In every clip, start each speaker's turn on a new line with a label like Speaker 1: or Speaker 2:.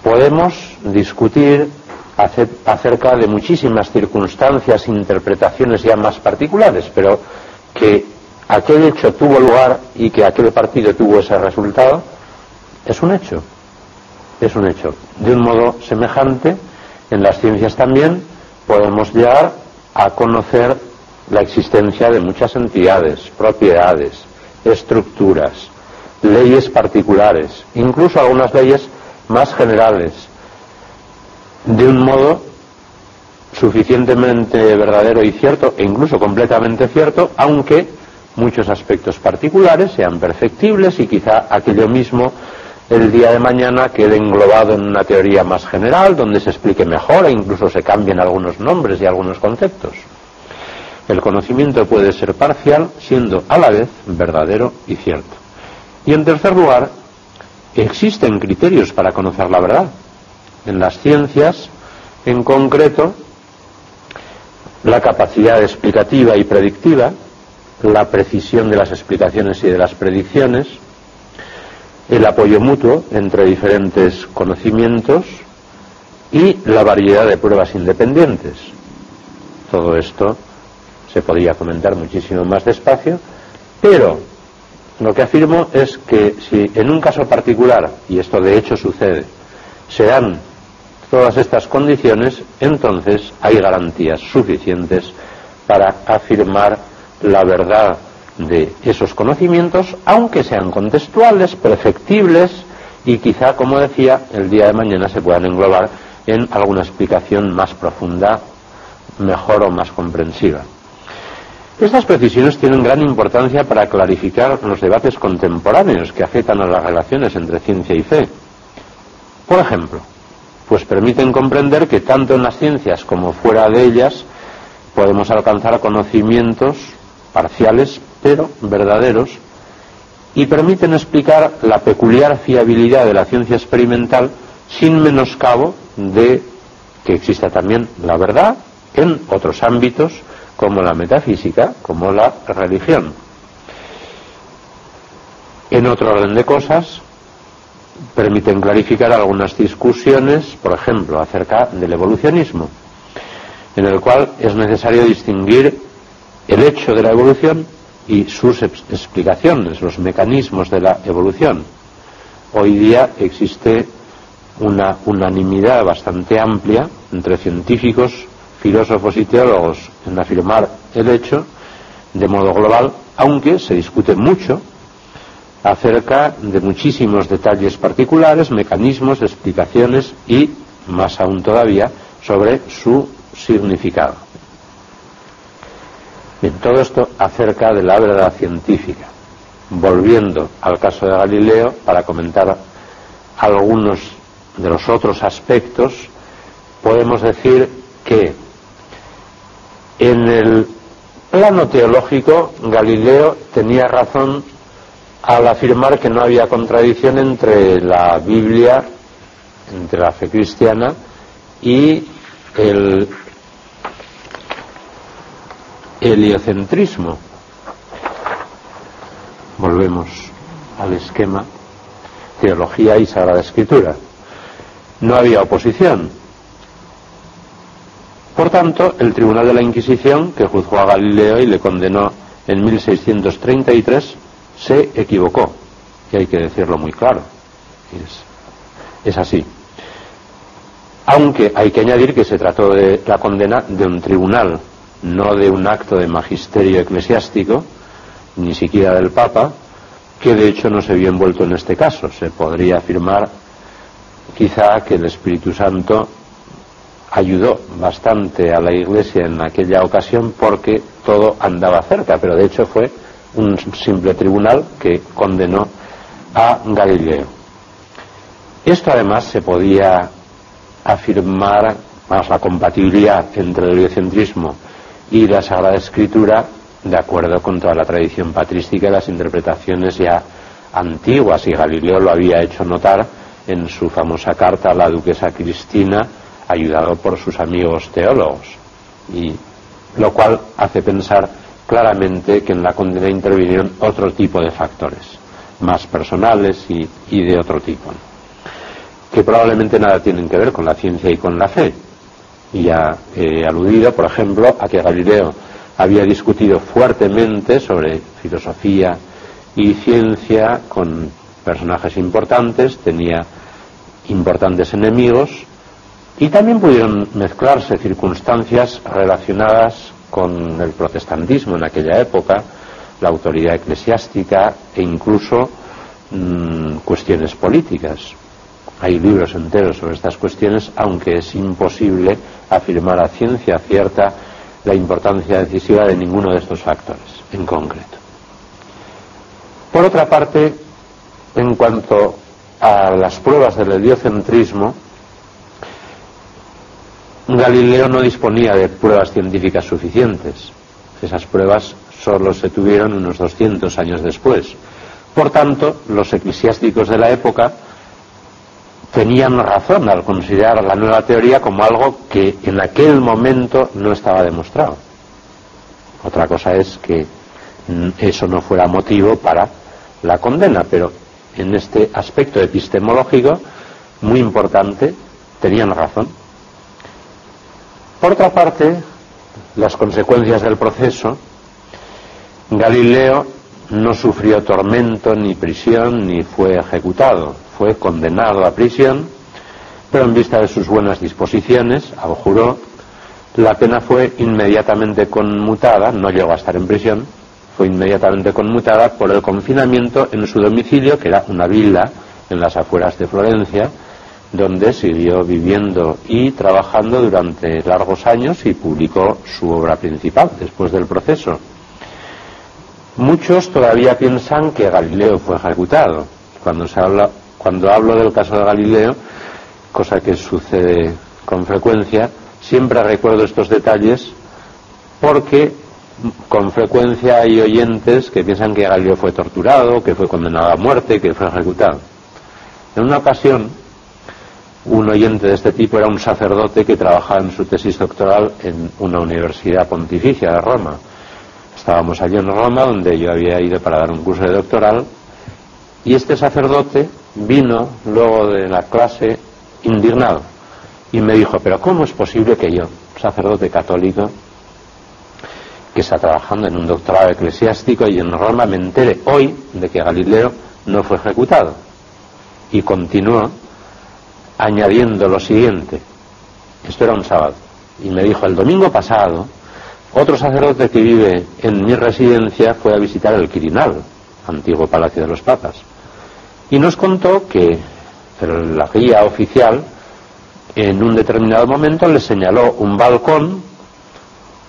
Speaker 1: podemos discutir acerca de muchísimas circunstancias, interpretaciones ya más particulares, pero que aquel hecho tuvo lugar y que aquel partido tuvo ese resultado es un hecho. Es un hecho. De un modo semejante, en las ciencias también podemos llegar a conocer la existencia de muchas entidades, propiedades, estructuras, leyes particulares, incluso algunas leyes más generales, de un modo suficientemente verdadero y cierto, e incluso completamente cierto, aunque muchos aspectos particulares sean perfectibles y quizá aquello mismo el día de mañana quede englobado en una teoría más general, donde se explique mejor e incluso se cambien algunos nombres y algunos conceptos. El conocimiento puede ser parcial, siendo a la vez verdadero y cierto. Y en tercer lugar, existen criterios para conocer la verdad. En las ciencias, en concreto, la capacidad explicativa y predictiva, la precisión de las explicaciones y de las predicciones, el apoyo mutuo entre diferentes conocimientos y la variedad de pruebas independientes. Todo esto se podría comentar muchísimo más despacio, pero lo que afirmo es que si en un caso particular, y esto de hecho sucede, se dan todas estas condiciones, entonces hay garantías suficientes para afirmar la verdad de esos conocimientos, aunque sean contextuales, perfectibles y quizá, como decía, el día de mañana se puedan englobar en alguna explicación más profunda, mejor o más comprensiva. Estas precisiones tienen gran importancia para clarificar los debates contemporáneos que afectan a las relaciones entre ciencia y fe. Por ejemplo, pues permiten comprender que tanto en las ciencias como fuera de ellas podemos alcanzar conocimientos parciales pero verdaderos, y permiten explicar la peculiar fiabilidad de la ciencia experimental sin menoscabo de que exista también la verdad en otros ámbitos como la metafísica, como la religión. En otro orden de cosas, permiten clarificar algunas discusiones, por ejemplo, acerca del evolucionismo, en el cual es necesario distinguir el hecho de la evolución y sus explicaciones, los mecanismos de la evolución. Hoy día existe una unanimidad bastante amplia entre científicos, filósofos y teólogos en afirmar el hecho de modo global, aunque se discute mucho acerca de muchísimos detalles particulares, mecanismos, explicaciones y, más aún todavía, sobre su significado. Bien, todo esto acerca de la verdad científica. Volviendo al caso de Galileo, para comentar algunos de los otros aspectos, podemos decir que en el plano teológico Galileo tenía razón al afirmar que no había contradicción entre la Biblia, entre la fe cristiana y el heliocentrismo. Volvemos al esquema teología y Sagrada Escritura. No había oposición. Por tanto, el Tribunal de la Inquisición, que juzgó a Galileo y le condenó en 1633, se equivocó. Y hay que decirlo muy claro. Es así. Aunque hay que añadir que se trató de la condena de un tribunal, no de un acto de magisterio eclesiástico, ni siquiera del Papa, que de hecho no se vio envuelto en este caso. Se podría afirmar quizá que el Espíritu Santo ayudó bastante a la Iglesia en aquella ocasión porque todo andaba cerca, pero de hecho fue un simple tribunal que condenó a Galileo. Esto además se podía afirmar más la compatibilidad entre el heliocentrismo y la Sagrada Escritura de acuerdo con toda la tradición patrística y las interpretaciones ya antiguas, y Galileo lo había hecho notar en su famosa carta a la duquesa Cristina, ayudado por sus amigos teólogos, y lo cual hace pensar claramente que en la condena intervinieron otro tipo de factores, más personales y de otro tipo. que probablemente nada tienen que ver con la ciencia y con la fe. Y ya he aludido, por ejemplo, a que Galileo había discutido fuertemente sobre filosofía y ciencia con personajes importantes, tenía importantes enemigos, y también pudieron mezclarse circunstancias relacionadas con el protestantismo en aquella época, la autoridad eclesiástica e incluso cuestiones políticas. Hay libros enteros sobre estas cuestiones, aunque es imposible afirmar a ciencia cierta la importancia decisiva de ninguno de estos factores en concreto. Por otra parte, en cuanto a las pruebas del heliocentrismo, Galileo no disponía de pruebas científicas suficientes. Esas pruebas solo se tuvieron unos 200 años después. Por tanto, los eclesiásticos de la época tenían razón al considerar la nueva teoría como algo que en aquel momento no estaba demostrado. Otra cosa es que eso no fuera motivo para la condena, pero en este aspecto epistemológico muy importante tenían razón. Por otra parte, las consecuencias del proceso, Galileo no sufrió tormento ni prisión ni fue ejecutado, fue condenado a prisión, pero en vista de sus buenas disposiciones, abjuró, la pena fue inmediatamente conmutada, no llegó a estar en prisión, fue inmediatamente conmutada por el confinamiento en su domicilio, que era una villa en las afueras de Florencia, donde siguió viviendo y trabajando durante largos años y publicó su obra principal después del proceso. Muchos todavía piensan que Galileo fue ejecutado. Cuando hablo del caso de Galileo, cosa que sucede con frecuencia, siempre recuerdo estos detalles porque con frecuencia hay oyentes que piensan que Galileo fue torturado, que fue condenado a muerte, que fue ejecutado. En una ocasión, un oyente de este tipo era un sacerdote que trabajaba en su tesis doctoral en una universidad pontificia de Roma. Estábamos allí en Roma, donde yo había ido para dar un curso de doctoral, y este sacerdote vino luego de la clase indignado y me dijo: pero ¿cómo es posible que yo, sacerdote católico, que está trabajando en un doctorado eclesiástico y en Roma, me entere hoy de que Galileo no fue ejecutado? Y continuó añadiendo lo siguiente, esto era un sábado, y me dijo: el domingo pasado otro sacerdote que vive en mi residencia fue a visitar el Quirinal, antiguo Palacio de los Papas, y nos contó que la guía oficial en un determinado momento le señaló un balcón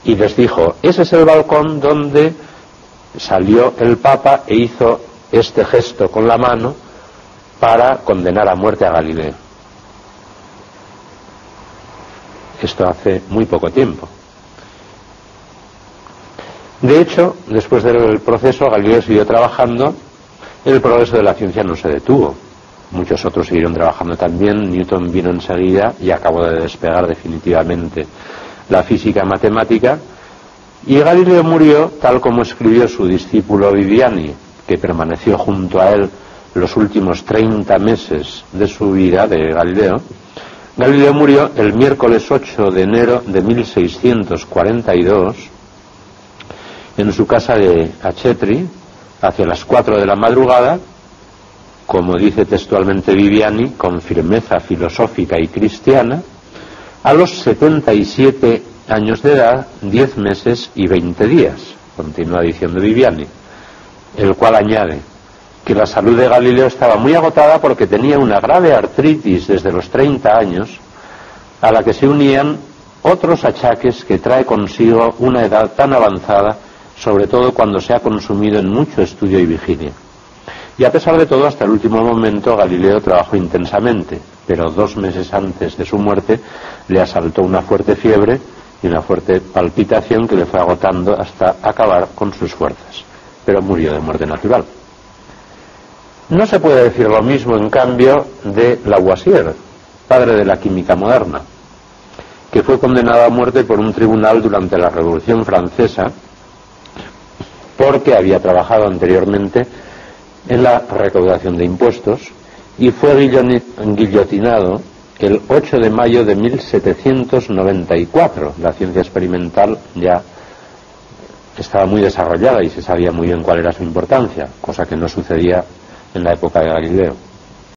Speaker 1: y les dijo: ese es el balcón donde salió el Papa e hizo este gesto con la mano para condenar a muerte a Galileo. Esto hace muy poco tiempo. De hecho, después del proceso, Galileo siguió trabajando. El progreso de la ciencia no se detuvo. Muchos otros siguieron trabajando también. Newton vino enseguida y acabó de despegar definitivamente la física matemática. Y Galileo murió tal como escribió su discípulo Viviani, que permaneció junto a él los últimos 30 meses de su vida, de Galileo. Galileo murió el miércoles 8 de enero de 1642 en su casa de Achetri, hacia las 4 de la madrugada, como dice textualmente Viviani, con firmeza filosófica y cristiana, a los 77 años de edad, 10 meses y 20 días, continúa diciendo Viviani, el cual añade que la salud de Galileo estaba muy agotada porque tenía una grave artritis desde los 30 años, a la que se unían otros achaques que trae consigo una edad tan avanzada, sobre todo cuando se ha consumido en mucho estudio y vigilia. Y a pesar de todo, hasta el último momento Galileo trabajó intensamente, pero 2 meses antes de su muerte le asaltó una fuerte fiebre y una fuerte palpitación que le fue agotando hasta acabar con sus fuerzas, pero murió de muerte natural. No se puede decir lo mismo, en cambio, de Lavoisier, padre de la química moderna, que fue condenado a muerte por un tribunal durante la Revolución Francesa porque había trabajado anteriormente en la recaudación de impuestos y fue guillotinado el 8 de mayo de 1794. La ciencia experimental ya estaba muy desarrollada y se sabía muy bien cuál era su importancia, cosa que no sucedía en la época de Galileo.